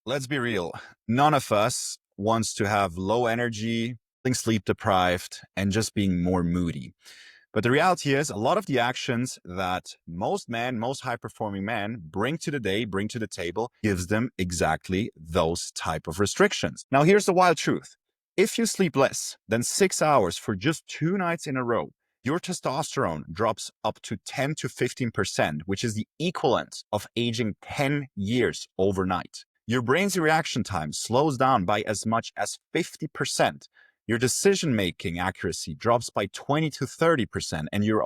let's be real. None of us wants to have low energy, being sleep deprived, and just being more moody. But the reality is, a lot of the actions that most men, most high-performing men bring to the day, bring to the table, gives them exactly those type of restrictions. Now, here's the wild truth. If you sleep less than 6 hours for just 2 nights in a row, your testosterone drops up to 10 to 15%, which is the equivalent of aging 10 years overnight. Your brain's reaction time slows down by as much as 50%. Your decision-making accuracy drops by 20 to 30%, and your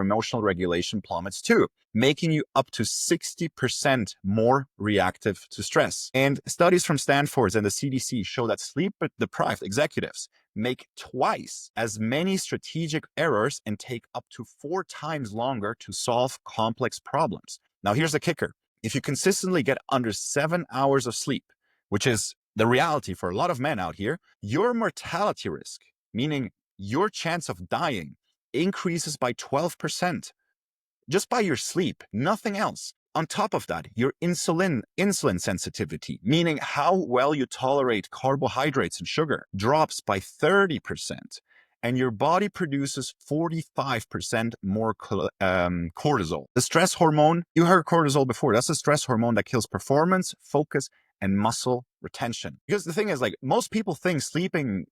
emotional regulation plummets too, making you up to 60% more reactive to stress. And studies from Stanford and the CDC show that sleep-deprived executives make twice as many strategic errors and take up to 4 times longer to solve complex problems. Now, here's the kicker. If you consistently get under 7 hours of sleep, which is the reality for a lot of men out here, your mortality risk, meaning your chance of dying, increases by 12% just by your sleep, nothing else. On top of that, your insulin sensitivity, meaning how well you tolerate carbohydrates and sugar, drops by 30%. And your body produces 45% more cortisol. The stress hormone, you heard cortisol before, that's the stress hormone that kills performance, focus, and muscle retention. Because the thing is, like, most people think skipping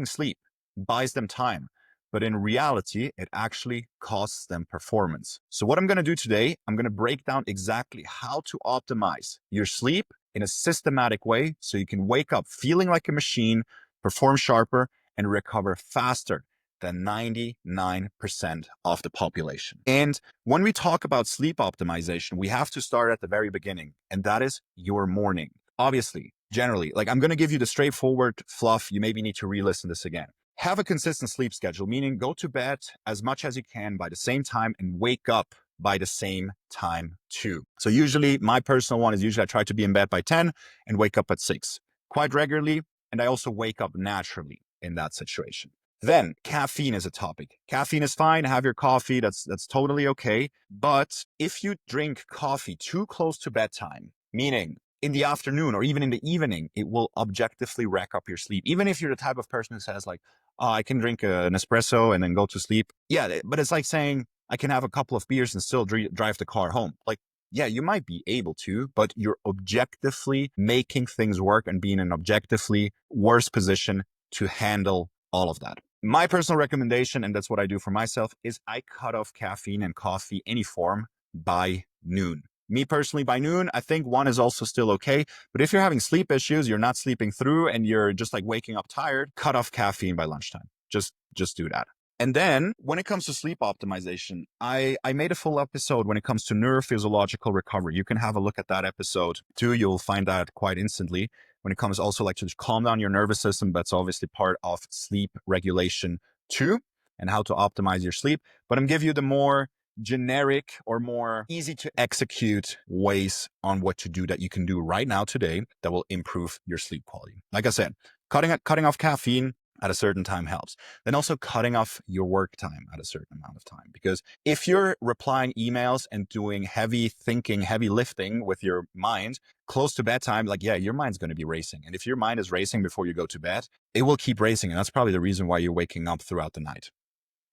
sleep buys them time. But in reality, it actually costs them performance. So what I'm going to do today, I'm going to break down exactly how to optimize your sleep in a systematic way so you can wake up feeling like a machine, perform sharper, and recover faster than 99% of the population. And when we talk about sleep optimization, we have to start at the very beginning, and that is your morning. Obviously, generally, like, I'm going to give you the straightforward fluff. You maybe need to re-listen this again. Have a consistent sleep schedule, meaning go to bed as much as you can by the same time and wake up by the same time too. So usually my personal one is I try to be in bed by 10 and wake up at 6 quite regularly. And I also wake up naturally in that situation. Then caffeine is a topic. Caffeine is fine. Have your coffee. That's totally okay. But if you drink coffee too close to bedtime, meaning in the afternoon or even in the evening, it will objectively wreck up your sleep. Even if you're the type of person who says like, oh, I can drink an espresso and then go to sleep. Yeah, but it's like saying I can have a couple of beers and still drive the car home. Like, yeah, you might be able to, but you're objectively making things work and be in an objectively worse position to handle all of that. My personal recommendation, and that's what I do for myself, is I cut off caffeine and coffee, any form, by noon. Me personally, by noon, I think 1 is also still okay. But if you're having sleep issues, you're not sleeping through, and you're just like waking up tired, cut off caffeine by lunchtime. Just do that. And then when it comes to sleep optimization, I made a full episode when it comes to neurophysiological recovery. You can have a look at that episode too. You'll find that quite instantly. When it comes also like to calm down your nervous system, that's obviously part of sleep regulation too, and how to optimize your sleep. But I'm giving you the more generic or more easy to execute ways on what to do that you can do right now today that will improve your sleep quality. Like I said, cutting off caffeine at a certain time helps. Then also cutting off your work time at a certain amount of time. Because if you're replying emails and doing heavy thinking, heavy lifting with your mind close to bedtime, like, yeah, your mind's going to be racing. And if your mind is racing before you go to bed, it will keep racing. And that's probably the reason why you're waking up throughout the night.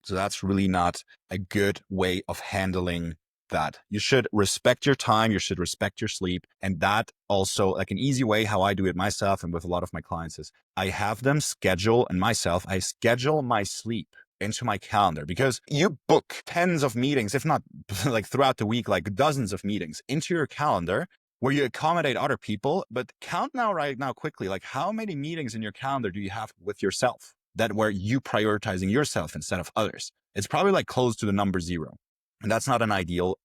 So that's really not a good way of handling that. You should respect your time. You should respect your sleep. And that also, like, an easy way how I do it myself and with a lot of my clients is I have them schedule, and myself, I schedule my sleep into my calendar, because you book tens of meetings, if not like throughout the week, like dozens of meetings into your calendar where you accommodate other people. But count right now quickly, like, how many meetings in your calendar do you have with yourself? That where you prioritizing yourself instead of others. It's probably like close to the number 0. And that's not an ideal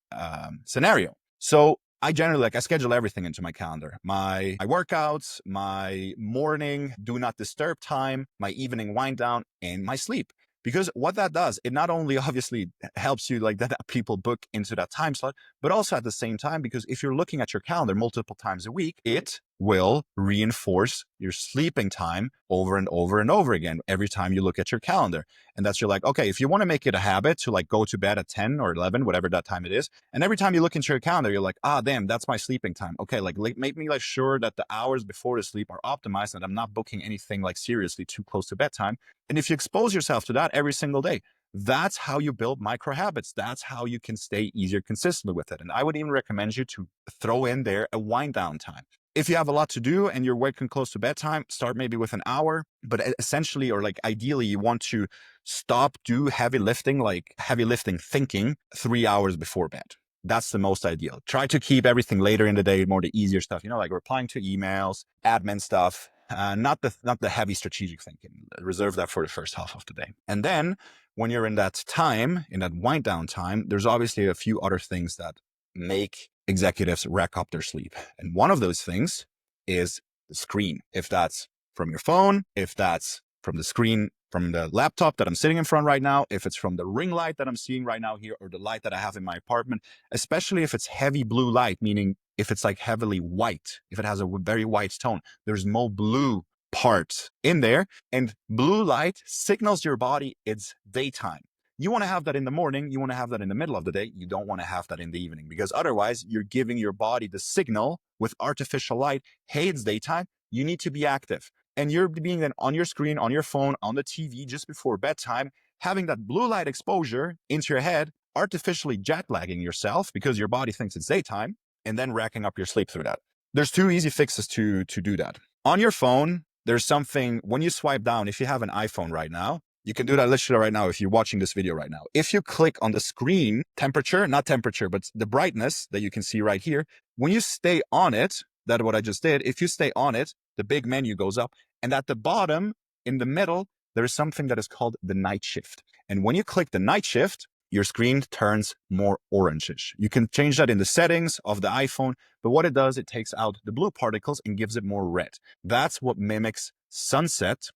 scenario. So I generally, I schedule everything into my calendar. My workouts, my morning do not disturb time, my evening wind down, and my sleep. Because what that does, it not only obviously helps you like that people book into that time slot, but also at the same time, because if you're looking at your calendar multiple times a week, it will reinforce your sleeping time over and over and over again every time you look at your calendar. And that's you're like, okay, if you want to make it a habit to like go to bed at 10 or 11, whatever that time it is, and every time you look into your calendar, you're like, ah, damn, that's my sleeping time. Okay, like make me like sure that the hours before the sleep are optimized and I'm not booking anything like seriously too close to bedtime. And if you expose yourself to that every single day, that's how you build micro habits. That's how you can stay easier consistently with it. And I would even recommend you to throw in there a wind down time. If you have a lot to do and you're working close to bedtime, start maybe with an hour, but essentially, or like ideally, you want to stop do heavy lifting, like heavy lifting thinking 3 hours before bed. That's the most ideal. Try to keep everything later in the day, more the easier stuff, like replying to emails, admin stuff, not the heavy strategic thinking. Reserve that for the first half of the day. And then when you're in that time, in that wind down time, there's obviously a few other things that make executives rack up their sleep. And one of those things is the screen. If that's from your phone, if that's from the screen, from the laptop that I'm sitting in front right now, if it's from the ring light that I'm seeing right now here, or the light that I have in my apartment, especially if it's heavy blue light, meaning if it's like heavily white, if it has a very white tone, there's more blue part in there, and blue light signals your body it's daytime. You want to have that in the morning. You want to have that in the middle of the day. You don't want to have that in the evening, because otherwise you're giving your body the signal with artificial light, hey, it's daytime. You need to be active. And you're being then on your screen, on your phone, on the TV just before bedtime, having that blue light exposure into your head, artificially jet lagging yourself because your body thinks it's daytime, and then racking up your sleep through that. There's two easy fixes to do that. On your phone, there's something, when you swipe down, if you have an iPhone right now, you can do that literally right now if you're watching this video right now. If you click on the screen temperature, not temperature, but the brightness that you can see right here, when you stay on it, that's what I just did. If you stay on it, the big menu goes up. And at the bottom, in the middle, there is something that is called the night shift. And when you click the night shift, your screen turns more orangish. You can change that in the settings of the iPhone, but what it does, it takes out the blue particles and gives it more red. That's what mimics sunset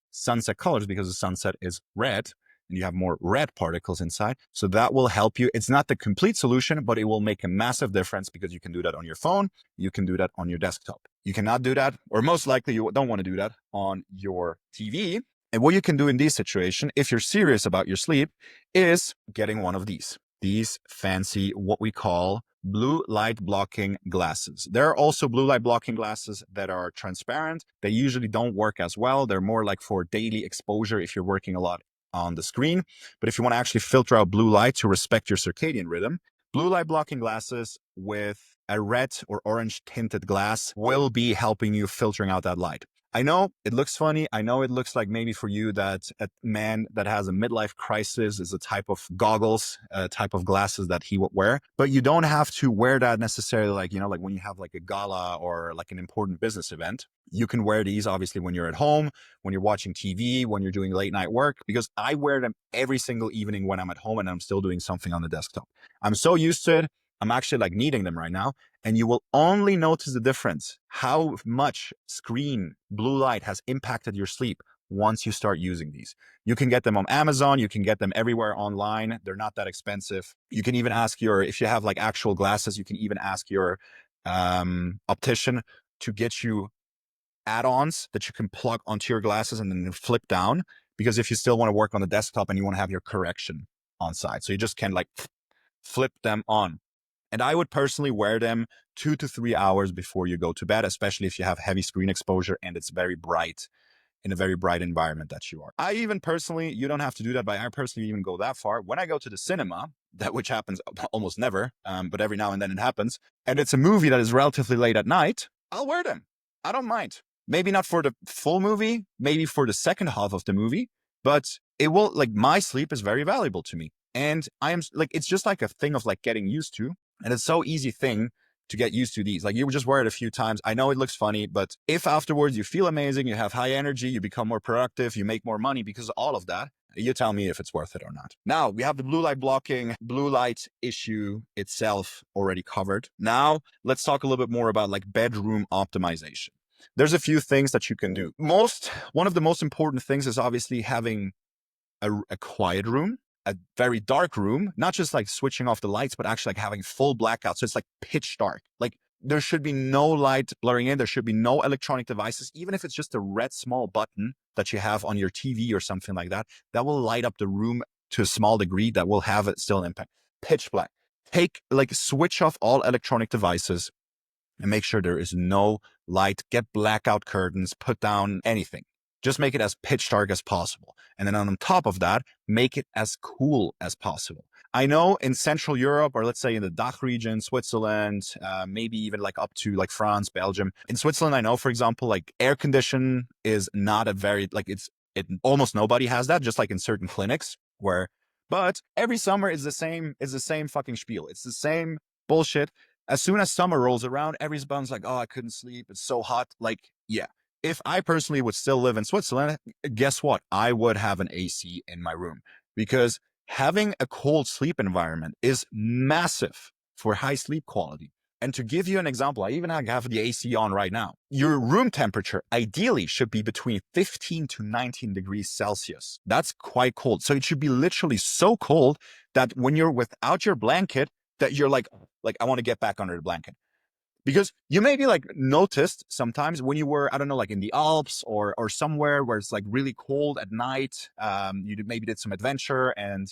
colors, because the sunset is red and you have more red particles inside. So that will help you. It's not the complete solution, but it will make a massive difference, because you can do that on your phone. You can do that on your desktop. You cannot do that, or most likely you don't want to do that on your TV. And what you can do in this situation, if you're serious about your sleep, is getting one of these fancy, what we call blue light blocking glasses. There are also blue light blocking glasses that are transparent. They usually don't work as well. They're more like for daily exposure if you're working a lot on the screen. But if you want to actually filter out blue light to respect your circadian rhythm, blue light blocking glasses with a red or orange tinted glass will be helping you filtering out that light. I know it looks funny. I know it looks like maybe for you that a man that has a midlife crisis is a type of goggles, a type of glasses that he would wear, but you don't have to wear that necessarily like when you have like a gala or like an important business event. You can wear these obviously when you're at home, when you're watching TV, when you're doing late night work, because I wear them every single evening when I'm at home and I'm still doing something on the desktop. I'm so used to it. I'm actually like needing them right now. And you will only notice the difference, how much screen blue light has impacted your sleep once you start using these. You can get them on Amazon. You can get them everywhere online. They're not that expensive. You can even ask if you have like actual glasses, you can even ask your optician to get you add-ons that you can plug onto your glasses and then flip down. Because if you still want to work on the desktop and you want to have your correction on side, so you just can like flip them on. And I would personally wear them 2 to 3 hours before you go to bed, especially if you have heavy screen exposure and it's very bright, in a very bright environment that you are. I even personally, you don't have to do that, but I personally even go that far. When I go to the cinema, which happens almost never, but every now and then it happens, and it's a movie that is relatively late at night, I'll wear them. I don't mind. Maybe not for the full movie, maybe for the second half of the movie, but it will, like, my sleep is very valuable to me. And I am like, it's just like a thing of like getting used to. And it's so easy thing to get used to these. Like, you just wear it a few times. I know it looks funny, but if afterwards you feel amazing, you have high energy, you become more productive, you make more money because of all of that, you tell me if it's worth it or not. Now, we have the blue light blocking, blue light issue itself already covered. Now, let's talk a little bit more about like bedroom optimization. There's a few things that you can do. One of the most important things is obviously having a quiet room, a very dark room, not just like switching off the lights, but actually like having full blackout. So it's like pitch dark. Like there should be no light blurring in. There should be no electronic devices, even if it's just a red small button that you have on your TV or something like that, that will light up the room to a small degree that will have it still an impact. Pitch black. Switch off all electronic devices and make sure there is no light. Get blackout curtains, put down anything. Just make it as pitch dark as possible. And then on top of that, make it as cool as possible. I know in Central Europe, or let's say in the DACH region, Switzerland, maybe even like up to like France, Belgium. In Switzerland, I know, for example, like air condition is not a very, like it almost nobody has that, just like in certain clinics where, but every summer is the same fucking spiel. It's the same bullshit. As soon as summer rolls around, everyone's like, oh, I couldn't sleep. It's so hot. Like, yeah. If I personally would still live in Switzerland, guess what? I would have an AC in my room, because having a cold sleep environment is massive for high sleep quality. And to give you an example, I even have the AC on right now. Your room temperature ideally should be between 15 to 19 degrees Celsius. That's quite cold. So it should be literally so cold that when you're without your blanket, that you're like, I want to get back under the blanket. Because you maybe like noticed sometimes when you were, I don't know, like in the Alps or somewhere where it's like really cold at night, you maybe did some adventure and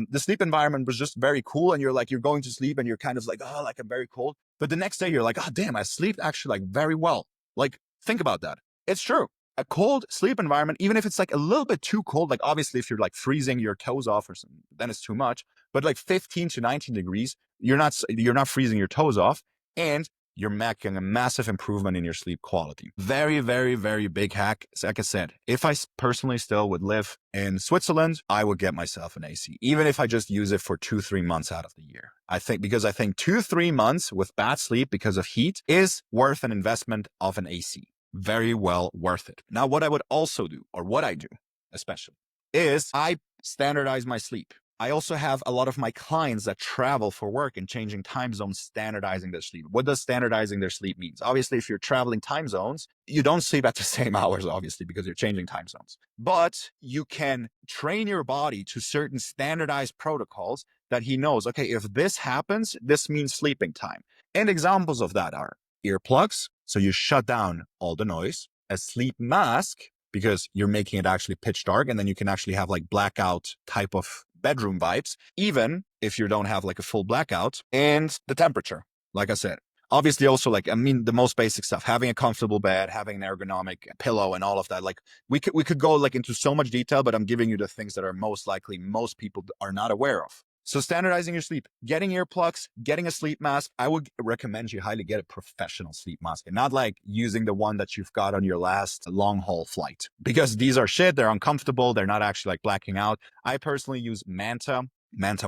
the sleep environment was just very cool. And you're going to sleep and you're kind of like, oh, like I'm very cold. But the next day you're like, oh, damn, I sleep actually like very well. Like, think about that. It's true. A cold sleep environment, even if it's like a little bit too cold, like obviously if you're like freezing your toes off or something, then it's too much. But like 15 to 19 degrees, you're not freezing your toes off. And you're making a massive improvement in your sleep quality. Very, very, very big hack. Like I said, if I personally still would live in Switzerland, I would get myself an AC, even if I just use it for 2-3 months out of the year. Because I think 2-3 months with bad sleep because of heat is worth an investment of an AC. Very well worth it. Now, what I would also do, or what I do especially, is I standardize my sleep. I also have a lot of my clients that travel for work and changing time zones, standardizing their sleep. What does standardizing their sleep means? Obviously, if you're traveling time zones, you don't sleep at the same hours, obviously, because you're changing time zones. But you can train your body to certain standardized protocols that he knows, okay, if this happens, this means sleeping time. And examples of that are earplugs, so you shut down all the noise, a sleep mask, because you're making it actually pitch dark, and then you can actually have like blackout type of bedroom vibes, even if you don't have like a full blackout, and the temperature, like I said. Obviously also the most basic stuff, having a comfortable bed, having an ergonomic pillow and all of that. Like we could go like into so much detail, but I'm giving you the things that are most likely most people are not aware of. So standardizing your sleep, getting earplugs, getting a sleep mask. I would recommend you highly get a professional sleep mask and not like using the one that you've got on your last long haul flight, because these are shit. They're uncomfortable. They're not actually like blacking out. I personally use Manta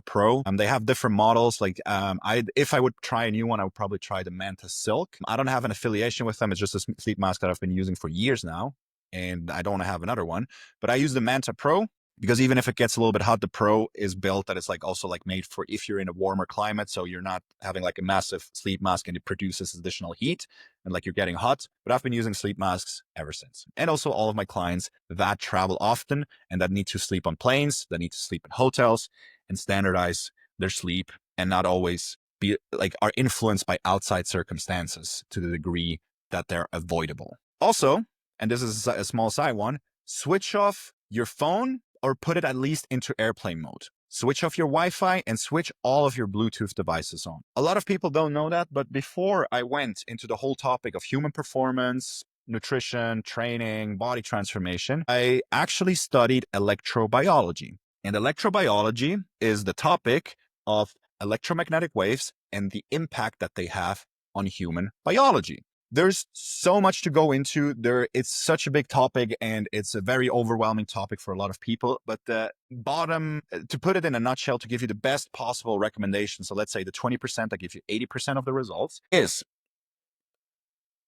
Pro. They have different models. If I would try a new one, I would probably try the Manta Silk. I don't have an affiliation with them. It's just a sleep mask that I've been using for years now, and I don't want to have another one. But I use the Manta Pro, because even if it gets a little bit hot, the Pro is built that it's like also like made for if you're in a warmer climate. So you're not having like a massive sleep mask and it produces additional heat and like you're getting hot. But I've been using sleep masks ever since. And also all of my clients that travel often and that need to sleep on planes, that need to sleep in hotels and standardize their sleep and not always be like are influenced by outside circumstances to the degree that they're avoidable. Also, and this is a small side one, switch off your phone or put it at least into airplane mode. Switch off your Wi-Fi and switch all of your Bluetooth devices on. A lot of people don't know that, but before I went into the whole topic of human performance, nutrition, training, body transformation, I actually studied electrobiology. And electrobiology is the topic of electromagnetic waves and the impact that they have on human biology. There's so much to go into there. It's such a big topic and it's a very overwhelming topic for a lot of people. But the bottom, to put it in a nutshell, to give you the best possible recommendation, so let's say the 20% that gives you 80% of the results, is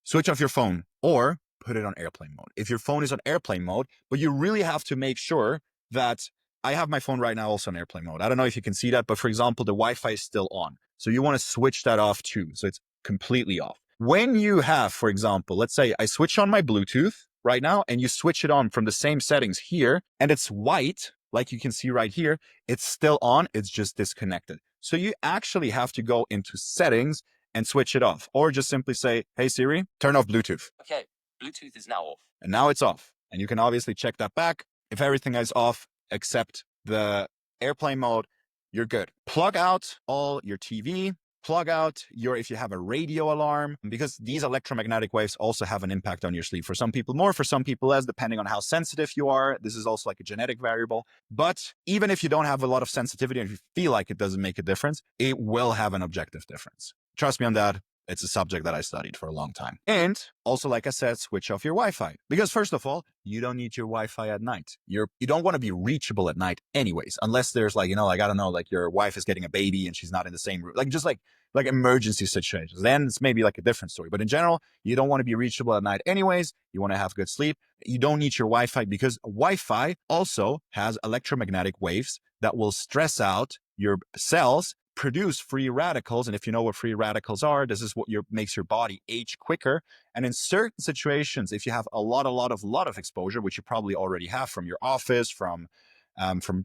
switch off your phone or put it on airplane mode. If your phone is on airplane mode, but you really have to make sure that I have my phone right now also on airplane mode. I don't know if you can see that, but for example, the Wi-Fi is still on. So you want to switch that off too. So it's completely off. When you have, for example, let's say I switch on my Bluetooth right now and you switch it on from the same settings here and it's white, like you can see right here, it's still on, it's just disconnected. So you actually have to go into settings and switch it off. Or just simply say, hey Siri, turn off Bluetooth. Okay, Bluetooth is now off. And now it's off. And you can obviously check that back. If everything is off except the airplane mode, you're good. Plug out all your TV, plug out if you have a radio alarm, because these electromagnetic waves also have an impact on your sleep. For some people more, for some people less, depending on how sensitive you are. This is also like a genetic variable. But even if you don't have a lot of sensitivity and if you feel like it doesn't make a difference, it will have an objective difference. Trust me on that. It's a subject that I studied for a long time. And also, like I said, switch off your Wi-Fi. Because first of all, you don't need your Wi-Fi at night. You don't want to be reachable at night anyways, unless there's like, I don't know, like your wife is getting a baby and she's not in the same room. Like just like emergency situations. Then it's maybe like a different story. But in general, you don't want to be reachable at night anyways. You want to have good sleep. You don't need your Wi-Fi because Wi-Fi also has electromagnetic waves that will stress out your cells, produce free radicals. And if you know what free radicals are, this is what makes your body age quicker. And in certain situations, if you have a lot of exposure, which you probably already have from your office, from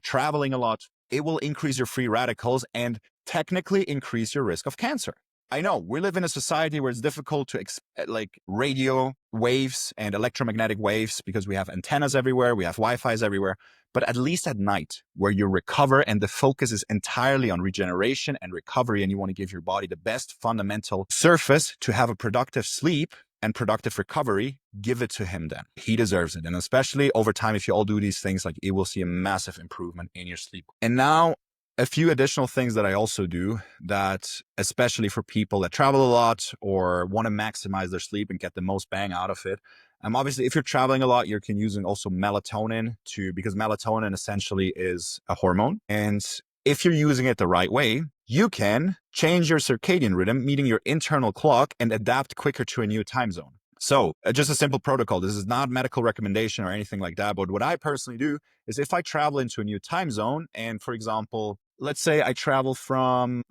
traveling a lot, it will increase your free radicals and technically increase your risk of cancer. I know we live in a society where it's difficult to like radio waves and electromagnetic waves because we have antennas everywhere, we have Wi-Fi's everywhere. But at least at night, where you recover and the focus is entirely on regeneration and recovery, and you want to give your body the best fundamental surface to have a productive sleep and productive recovery, give it to him then. He deserves it. And especially over time, if you all do these things, like you will see a massive improvement in your sleep. And now, a few additional things that I also do that, especially for people that travel a lot or want to maximize their sleep and get the most bang out of it. Obviously, if you're traveling a lot, you can use also melatonin because melatonin essentially is a hormone. And if you're using it the right way, you can change your circadian rhythm, meaning your internal clock, and adapt quicker to a new time zone. So just a simple protocol. This is not medical recommendation or anything like that. But what I personally do is if I travel into a new time zone, and for example, let's say you travel from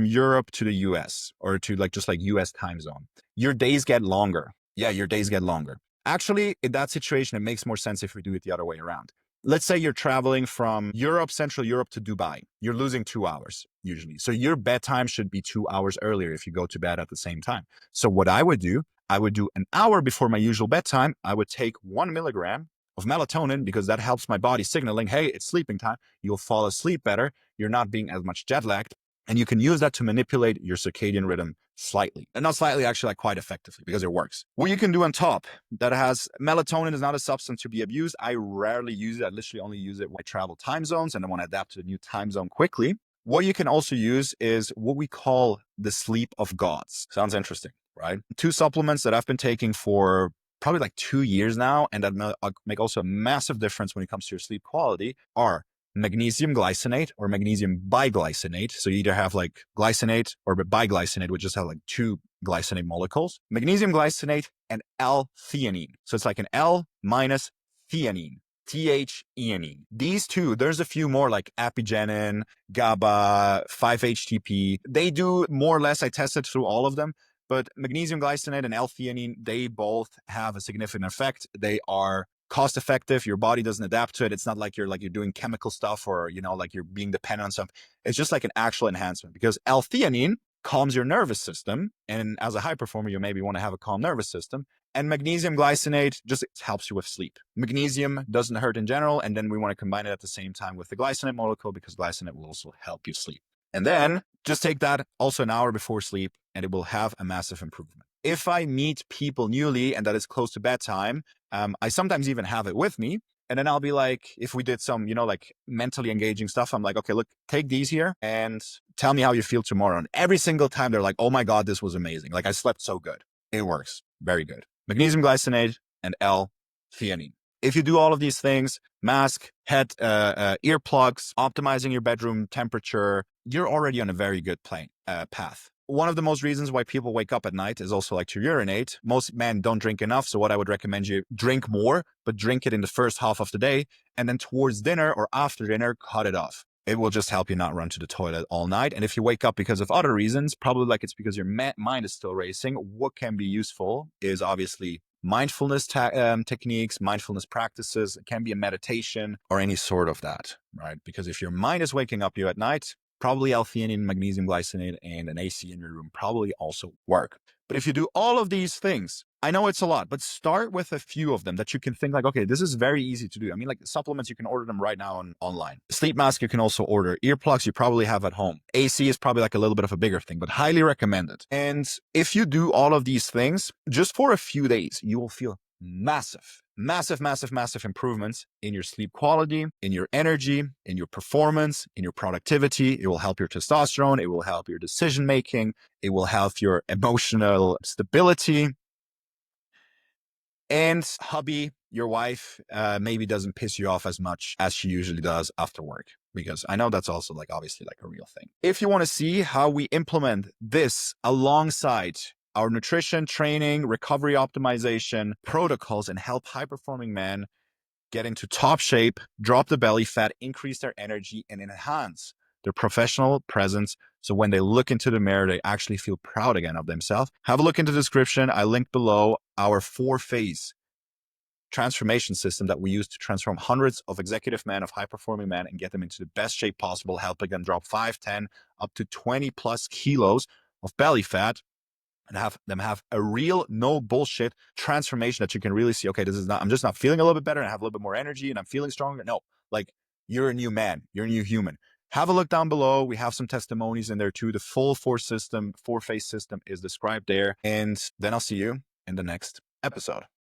Europe to the US or to just US time zone, your days get longer. Yeah, your days get longer. Actually, in that situation, it makes more sense if we do it the other way around. Let's say you're traveling from Central Europe to Dubai. You're losing 2 hours usually. So your bedtime should be 2 hours earlier if you go to bed at the same time. So what I would do an hour before my usual bedtime. I would take 1 milligram of melatonin because that helps my body signaling, hey, it's sleeping time. You'll fall asleep better. You're not being as much jet lagged. And you can use that to manipulate your circadian rhythm slightly. And not slightly, actually, like quite effectively because it works. What you can do on top that has melatonin is not a substance to be abused. I rarely use it. I literally only use it when I travel time zones and I want to adapt to a new time zone quickly. What you can also use is what we call the sleep of gods. Sounds interesting, right? 2 supplements that I've been taking for probably like 2 years now, and that make also a massive difference when it comes to your sleep quality are magnesium glycinate or magnesium biglycinate. So you either have like glycinate or biglycinate, which just have like 2 glycinate molecules, magnesium glycinate and L-theanine. So it's like an L minus theanine, THEanine. These 2, there's a few more like apigenin, GABA, 5-HTP. They do more or less, I tested through all of them, but magnesium glycinate and L-theanine, they both have a significant effect. They are cost effective. Your body doesn't adapt to it. It's not like you're doing chemical stuff or, like you're being dependent on something. It's just like an actual enhancement because L-theanine calms your nervous system. And as a high performer, you maybe want to have a calm nervous system. And magnesium glycinate just helps you with sleep. Magnesium doesn't hurt in general. And then we want to combine it at the same time with the glycinate molecule because glycinate will also help you sleep. And then just take that also an hour before sleep and it will have a massive improvement. If I meet people newly and that is close to bedtime, I sometimes even have it with me. And then I'll be like, if we did some, like mentally engaging stuff, I'm like, okay, look, take these here and tell me how you feel tomorrow. And every single time they're like, oh my God, this was amazing. Like I slept so good. It works. Very good. Magnesium glycinate and L-theanine. If you do all of these things, mask, head, earplugs, optimizing your bedroom temperature, you're already on a very good path. One of the most reasons why people wake up at night is also like to urinate. Most men don't drink enough. So what I would recommend you drink more, but drink it in the first half of the day. And then towards dinner or after dinner, cut it off. It will just help you not run to the toilet all night. And if you wake up because of other reasons, probably like it's because your mind is still racing. What can be useful is obviously mindfulness techniques, mindfulness practices. It can be a meditation or any sort of that, right? Because if your mind is waking up you at night, probably L-theanine, magnesium glycinate, and an AC in your room probably also work. But if you do all of these things, I know it's a lot, but start with a few of them that you can think like, okay, this is very easy to do. I mean, like supplements, you can order them right now online. Sleep mask, you can also order. Earplugs, you probably have at home. AC is probably like a little bit of a bigger thing, but highly recommended. And if you do all of these things just for a few days, you will feel massive improvements in your sleep quality, in your energy, in your performance, in your productivity. It will help your testosterone. It will help your decision making. It will help your emotional stability. And hubby, your wife, maybe doesn't piss you off as much as she usually does after work, because I know that's also like obviously like a real thing. If you want to see how we implement this alongside our nutrition, training, recovery optimization protocols and help high-performing men get into top shape, drop the belly fat, increase their energy, and enhance their professional presence, so when they look into the mirror, they actually feel proud again of themselves, have a look into the description. I linked below our 4-phase transformation system that we use to transform hundreds of executive men, of high-performing men, and get them into the best shape possible, helping them drop 5, 10, up to 20 plus kilos of belly fat, and have them have a real no bullshit transformation that you can really see, okay, this is not, I'm just not feeling a little bit better and I have a little bit more energy and I'm feeling stronger. No, like you're a new man, you're a new human. Have a look down below. We have some testimonies in there too. The full 4-phase system is described there. And then I'll see you in the next episode.